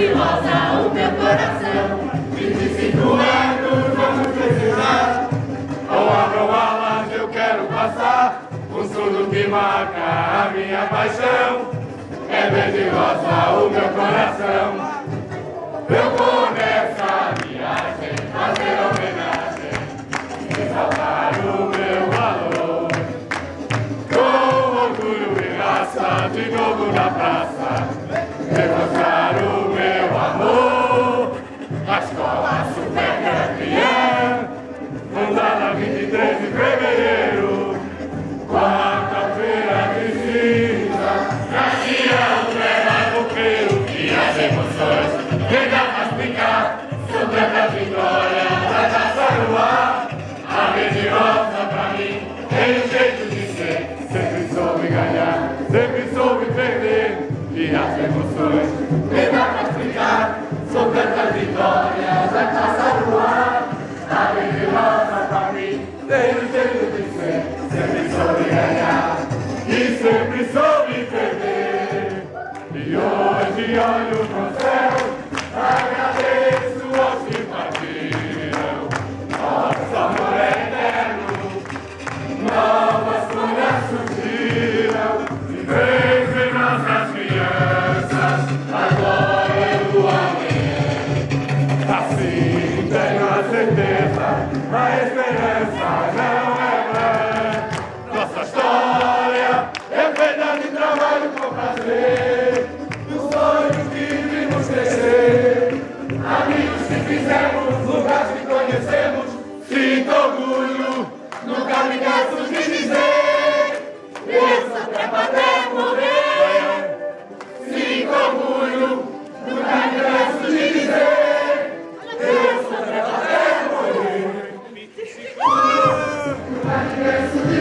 de rosa o meu coração. E disse dueto, vamos festejar. Com abram alas eu quero passar um surdo que marca a minha paixão. É verde rosa o meu coração. Eu vou nessa viagem fazer homenagem, exaltar o meu valor. Com orgulho e raça, de novo na praça, demonstrar o meu amor. A escola super campeã, fundada 23 de fevereiro, quarta-feira de cinza, nascia o leva roqueiro. E as emoções chega a explicar sobre a vitória da taça no ar. A verde rosa pra mim tem um jeito de ser, sempre soube ganhar, sempre soube perder. E as emoções chega a explicar sobre a vitória da taça no ar. A verde rosa pra mim tem um jeito de ser, sempre soube ganhar e sempre soube perder. E hoje olho pro céu, agradeço aos que partiram, nosso amor é eterno, novas folhas surgiram, e vem em nossas crianças, agora é o amanhã. Assim tenho a certeza, a esperança não é vã. Nossa história é feita de trabalho com prazer, dos sonhos que vimos crescer, amigos que fizemos, lugares que conhecemos. Sinto orgulho, nunca me canso de dizer, eu sou pra poder morrer. Sinto orgulho, nunca me canso de dizer, eu sou pra poder morrer. Nunca me canso de